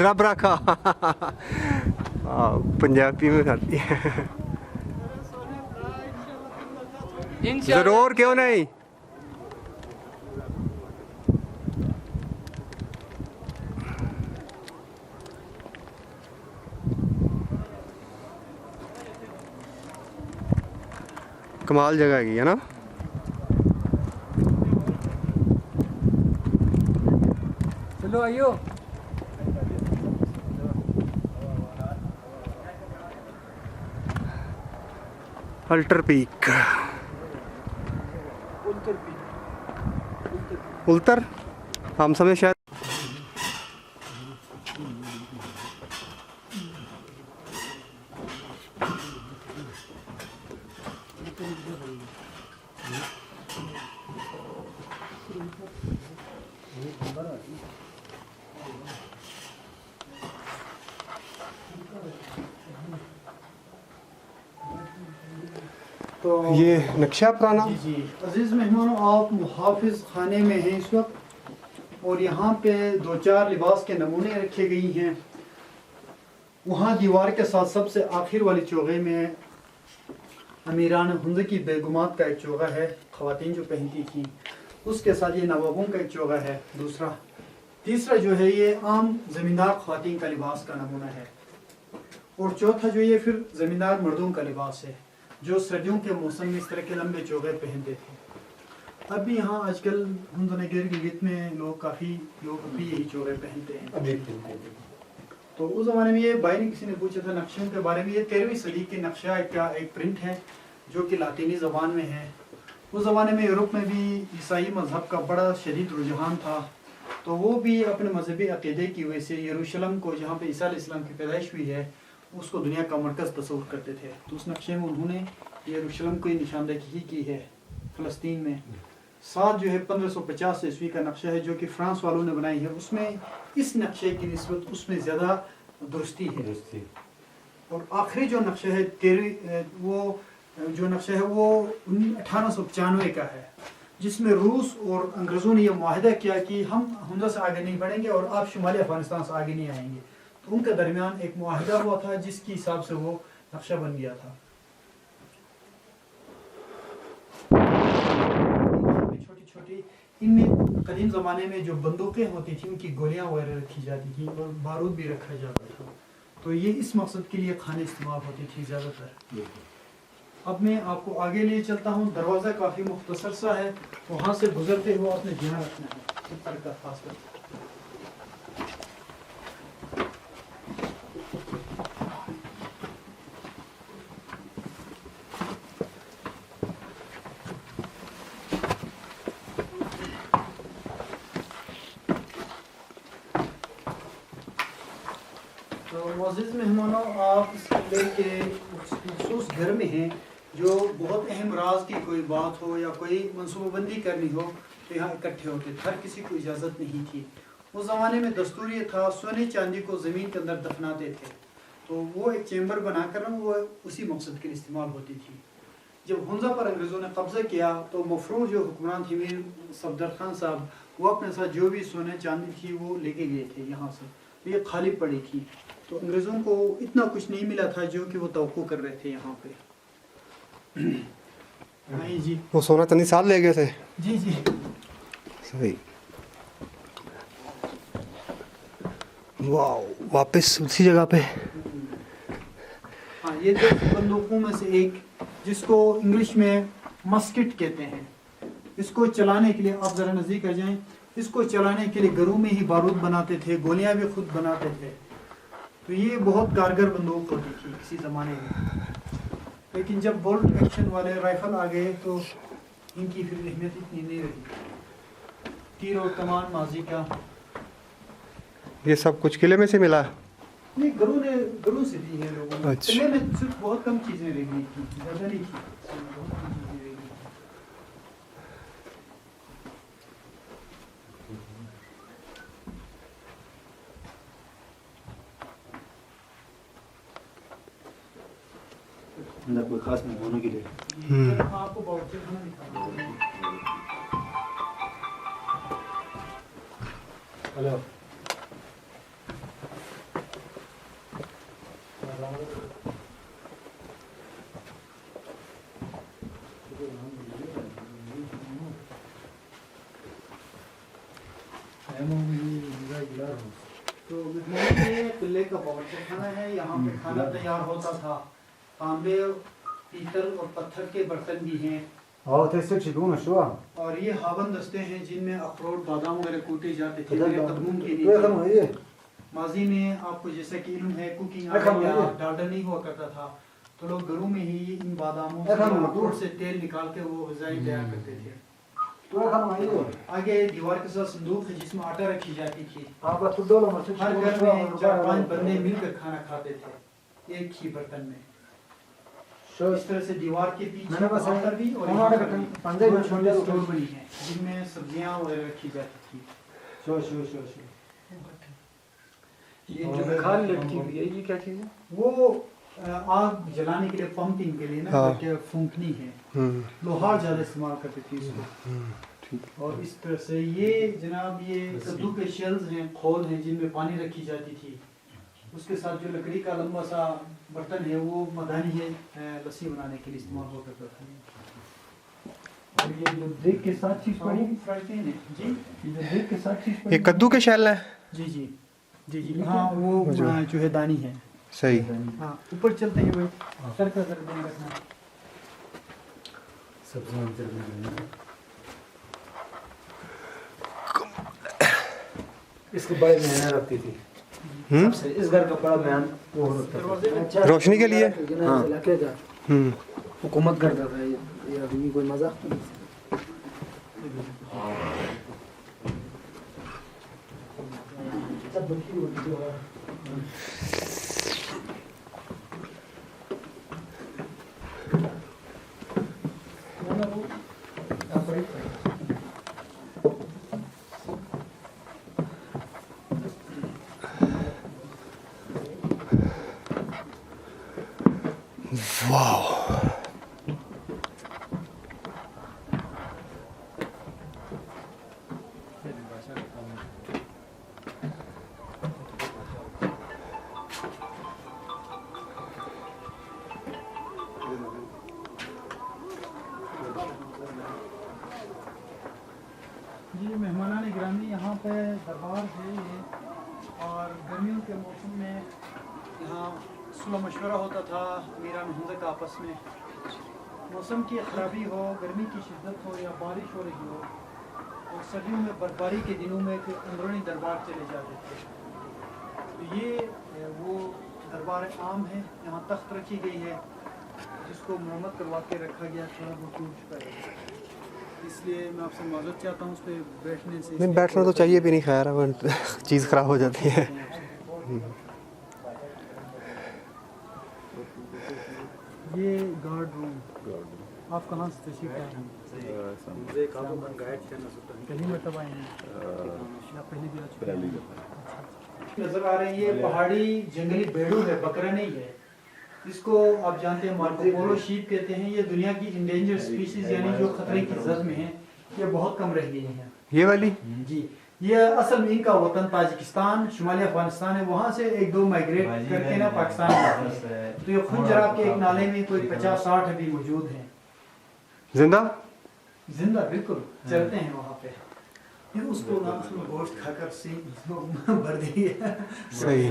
رب رکھا پنجابی میں کھاتی ہے ضرور کیوں نہیں. کمال جگہ ہے نا. چلو آئیو. الٹر پیک التر ہم سمجھ شاید. تو یہ نقشہ پرانا. جی عزیز مہمانوں، آپ محافظ خانے میں ہیں اس وقت، اور یہاں پہ 2-4 لباس کے نمونے رکھے گئی ہیں. وہاں دیوار کے ساتھ سب سے آخر والی چوغے میں امیران ہند کی بیگمات کا ایک چوغا ہے، خواتین جو پہنتی تھیں. اس کے ساتھ یہ نوابوں کا ایک چوغا ہے دوسرا. تیسرا جو ہے یہ عام زمیندار خواتین کا لباس کا نمونہ ہے. اور چوتھا جو یہ پھر زمیندار مردوں کا لباس ہے جو سردیوں کے موسم میں اس طرح کے لمبے چوغے پہنتے تھے. اب بھی یہاں آج کل ہند نگر گلگت میں کافی لوگ اب بھی یہی چوغے پہنتے ہیں. تو اس زمانے میں یہ بھائی نے کسی نے پوچھا تھا نقشوں کے بارے میں. یہ 13ویں صدی کے نقشہ کا ایک پرنٹ ہے جو کہ لاطینی زبان میں ہے. اس زمانے میں یورپ میں بھی عیسائی مذہب کا بڑا شدید رجحان تھا، تو وہ بھی اپنے مذہبی عقیدے کی وجہ سے یروشلم کو، جہاں پہ عیسیٰ علیہ السلام کی پیدائش ہوئی ہے، اس کو دنیا کا مرکز تصور کرتے تھے. تو اس نقشے میں انہوں نے یروشلم کو نشاندہی کی ہے فلسطین میں. ساتھ جو ہے 1550 عیسوی کا نقشہ ہے جو کہ فرانس والوں نے بنائی ہے. اس میں اس نقشے کی نسبت اس میں زیادہ درستی ہے. اور آخری جو نقشہ ہے وہ جو نقشہ ہے وہ 1895 کا ہے، جس میں روس اور انگریزوں نے یہ معاہدہ کیا کہ ہم حمزہ سے آگے نہیں بڑھیں گے اور آپ شمالی افغانستان سے آگے نہیں آئیں گے. تو ان کے درمیان ایک معاہدہ ہوا تھا جس کے حساب سے وہ نقشہ بن گیا تھا. چھوٹی چھوٹی ان میں قدیم زمانے میں جو بندوقیں ہوتی تھیں ان کی گولیاں وغیرہ رکھی جاتی تھیں اور بارود بھی رکھا جاتا تھا. تو یہ اس مقصد کے لیے کھانے استعمال ہوتی تھی زیادہ تر. اب میں آپ کو آگے لے چلتا ہوں. دروازہ کافی مختصر سا ہے، وہاں سے گزرتے ہوئے آپ نے دھیان رکھنا ہے اس طرح کا خاص کر. تو معزز مہمانوں، آپ اس قلعے کے مخصوص گھر میں ہیں جو بہت اہم راز کی کوئی بات ہو یا کوئی منصوبہ بندی کرنی ہو تو یہاں اکٹھے ہوتے تھے. ہر کسی کو اجازت نہیں تھی. اس زمانے میں دستور یہ تھا سونے چاندی کو زمین کے اندر دفناتے تھے. تو وہ ایک چیمبر بنا کر وہ اسی مقصد کے لیے استعمال ہوتی تھی. جب حمزہ پر انگریزوں نے قبضہ کیا تو مفروض جو حکمران تھے میر صفدر خان صاحب، وہ اپنے ساتھ جو بھی سونے چاندی تھی وہ لے کے گئے تھے یہاں سے. یہ خالی پڑی تھی. تو انگریزوں کو اتنا کچھ نہیں ملا تھا جو کہ وہ توقع کر رہے تھے یہاں پہ. جی وہ سونا چاندی سال لے گئے تھے. جی جی صحیح. واو، واپس اسی جگہ پہ. ہاں، یہ جو بندوقوں میں سے ایک جس کو انگلش میں مسکٹ کہتے ہیں، اس کو چلانے کے لیے آپ ذرا نزدیک آ جائیں. اس کو چلانے کے لیے گھروں میں ہی بارود بناتے تھے، گولیاں بھی خود بناتے تھے. تو یہ بہت کارگر بندوق ہوتی تھی کسی زمانے میں. لیکن جب بولٹ ایکشن والے رائفل آ گئے تو ان کی پھر اہمیت اتنی نہیں رہی. تیر و کمان ماضی کا. یہ سب کچھ قلعے میں سے ملا. نہیں، گھروں سے دی ہے لوگوں نے. اچھا. قلعے میں صرف بہت کم چیزیں رہ گئی تھیں، زیادہ نہیں تھی. بہت کم چیزیں رہ گئی. اندر کوئی خاص مہمانوں کے لیے آپ کو باورچی خانہ دکھانا ہے. ہلو تو مہمان یہ قلعے کا باورچی خانہ ہے. یہاں پہ کھانا تیار ہوتا تھا. تانبے پیتل اور پتھر کے برتن بھی ہیں. اور یہ ہاون دستے ہیں جن میں اخروٹ بادام وغیرہ کوٹے جاتے تھے قدموں کے لیے. ماضی میں آپ کو جیسا کہ علم ہے کوکنگ آئل ڈالڈا نہیں ہوا کرتا تھا تو لوگ گھروں میں ہی ان باداموں سے اخروٹ سے تیل نکال کے وہ غذائی تیار کرتے تھے. آگے دیوار کے ساتھ صندوق ہے جس میں آٹا رکھی جاتی تھی. ہر گھر میں 4-5 بندے مل کر کھانا کھاتے تھے ایک ہی برتن میں. اس طرح سے دیوار کے پیچھے وہاں پر بھی اور یہاں پر بھی چھوٹے اسٹور بنی ہیں جن میں سبزیاں وغیرہ رکھی جاتی تھی. یہ جو بخار لٹکی ہوئی ہے یہ کیا چیز ہے؟ وہ آگ جلانے کے لیے پمپنگ کے لیے نا کہ پھونکنی ہے. لوہار زیادہ استعمال کرتے تھے اس کو. اور اس طرح سے یہ جناب یہ کدو کے شیلز ہیں کھول ہیں جن میں پانی رکھی جاتی تھی. اس کے ساتھ جو لکڑی کا لمبا سا برتن ہے وہ مدانی ہے لسی بنانے کے لیے استعمال ہو کرتا تھا. اور یہ جو دیگ کے ساتھ چیز پڑی فرائی پین ہے جی یہ جو دیگ کے ساتھ چیز پڑی یہ کدو کے شیل ہے. جی جی جی جی ہاں وہ جو ہے دانی ہے. صحیح. ہاں اوپر چلتے ہیں وہ سر کا ذرا دھیان رکھنا. اس کو بڑے مہینہ رکھتی تھی. اس گھر کا بڑا مہمان وہ ہوتا تھا روشنی کے لیے. حکومت کرتا تھا یہ آدمی کوئی مذاق نہیں. جی مہمانان گرامی یہاں پہ دربار ہے یہ. اور گرمیوں کے موسم میں یہاں صلح مشورہ ہوتا تھا امیران حمزہ کا آپس میں. موسم کی خرابی ہو گرمی کی شدت ہو یا بارش ہو رہی ہو اور سردیوں میں برفباری کے دنوں میں پھر اندرونی دربار چلے جاتے تھے. تو یہ وہ دربار عام ہے. یہاں تخت رکھی گئی ہے جس کو مرمت کروا کے رکھا گیا تھوڑا بہت ٹوٹ چکا ہے. اس لیے میں آپ سے معذرت چاہتا ہوں اس پہ بیٹھنے سے. نہیں بیٹھنا تو چاہیے بھی نہیں خیر چیز خراب ہو جاتی ہے. یہ گارڈ روم آپ کہاں سے تشریف لائے ہیں؟ پہلی مرتبہ آئے ہیں یا پہلی بھی آ چکے ہیں؟ نظر آ رہے ہیں یہ پہاڑی جنگلی بیڑو ہے بکرا نہیں ہے. اس کو آپ جانتے ہیں مارکو پولو شیپ کہتے ہیں. یہ دنیا کی انڈینجر سپیشیز یعنی جو خطرے کی زد میں ہیں یہ بہت کم رہ گئی ہیں. یہ والی جی یہ اصل میں ان کا وطن تاجکستان شمالی افغانستان ہے. وہاں سے 1-2 مائگریٹ کر کے نا پاکستان آتے ہیں. تو یہ خنجراب کے ایک نالے میں کوئی 50-60 ابھی موجود ہیں زندہ بالکل چلتے ہیں وہاں پہ. اس کو گوشت کھا کر سی بھر دی ہے. صحیح.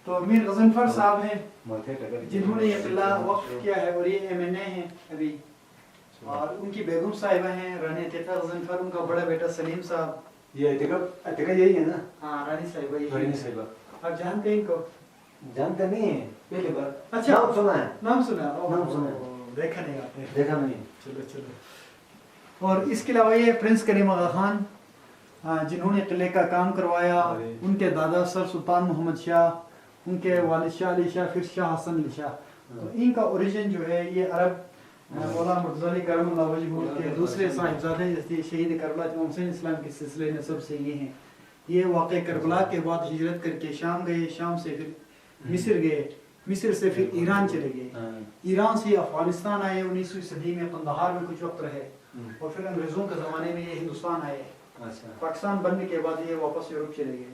تو امیر غضنفر صاحب ہیں جنہوں نے یہ قلعہ وقف کیا ہے اور یہ MNA ہیں ابھی. اور ان کی بیگم صاحبہ ہیں رانی عتیقہ غضنفر. ان کا بڑا بیٹا سلیم صاحب. یہ عتیقہ یہی ہے نا. ہاں رانی صاحبہ یہی. رانی صاحبہ آپ جانتے ہیں ان کو؟ جانتے نہیں ہیں پہلی بار. اچھا نام سنا ہے. نام سنا ہے. دیکھا نہیں آپ نے؟ دیکھا نہیں. چلو. اور اس کے علاوہ یہ پرنس کریم آغا خان جنہوں نے قلعے کا کام کروایا. ان کے دادا سر سلطان محمد شاہ, ان کے والد شاہ علی شاہ, پھر شاہ حسن علی شاہ. تو ان کا اوریجن جو ہے یہ عرب مولا مرتضی علی کرم اللہ وجہہ کے دوسرے صاحبزادے شہید کربلا امام حسین اسلام کے سلسلے نسب سے یہ ہیں. یہ واقع کربلا کے بعد ہجرت کر کے شام گئے. شام سے پھر مصر گئے. مصر سے پھر ایران چلے گئے. ایران سے افغانستان آئے. 19ویں صدی میں قندھار میں کچھ وقت رہے اور پھر انگریزوں کے زمانے میں یہ ہندوستان آئے. پاکستان بننے کے بعد یہ واپس یورپ چلے گئے.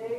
1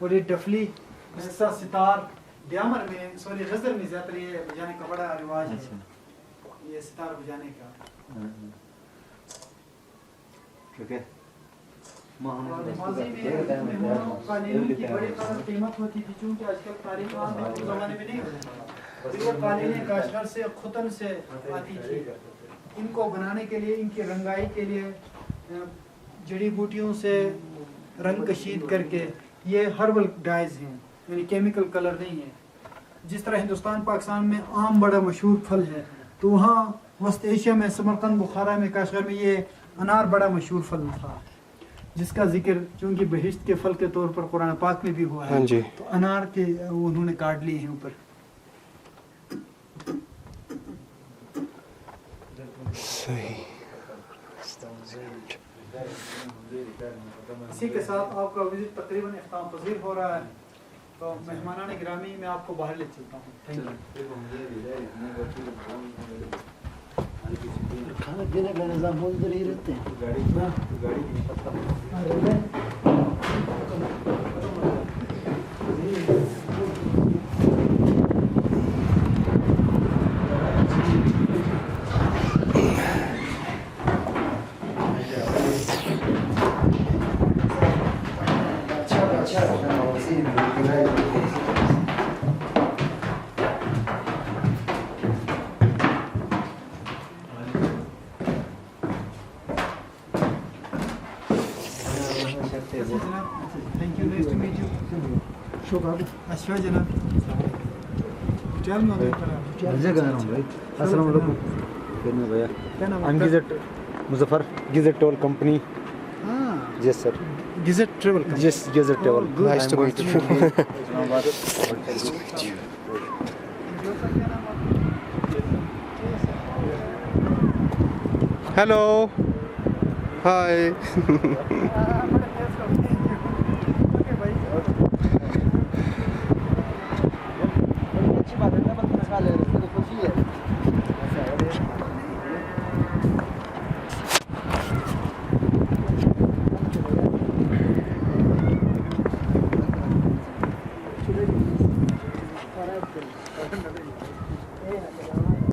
اور یہ ڈفلی ایسا ستار دیامر میں سوری غزل میں زیادہ تر یہ بجانے کا بڑا رواج ہے یہ ستار بجانے کا کیونکہ اور ماضی میں مہمانوں قالینوں کی بڑی قیمت ہوتی تھی چونکہ آج کل تاریخ عام میں اس زمانے میں نہیں ہوتا یہ قالینیں کاشغر سے ختن سے آتی تھی ان کو بنانے کے لیے ان کی رنگائی کے لیے جڑی بوٹیوں سے رنگ کشید کر کے یہ ہربل ڈائز ہیں یعنی کیمیکل کلر نہیں ہے جس طرح ہندوستان پاکستان میں آم بڑا مشہور پھل ہے تو وہاں وسط ایشیا میں سمرقند بخارا میں کاشغر میں یہ انار بڑا مشہور پھل تھا جس کا ذکر چونکہ بہشت کے پھل کے طور پر قرآن پاک میں بھی ہوا ہے ہاں جی تو انار کے انہوں نے کاٹ لیے ہیں اوپر صحیح اسی کے ساتھ آپ کا وزٹ تقریباً اختتام پذیر ہو رہا ہے تو مہمانان گرامی میں آپ کو باہر لے چلتا ہوں تھینک یو کھانا پینے کا نظام ادھر ہی رہتے ہیں thank you nice to meet you اچھا جناب السلام علیکم کیا نام I'm Gizet Muzaffar, Gizet Toll Company. ہاں Yes, sir. Gazette travel Yes, Gizet Toll. Nice to meet you. Hello. Hi.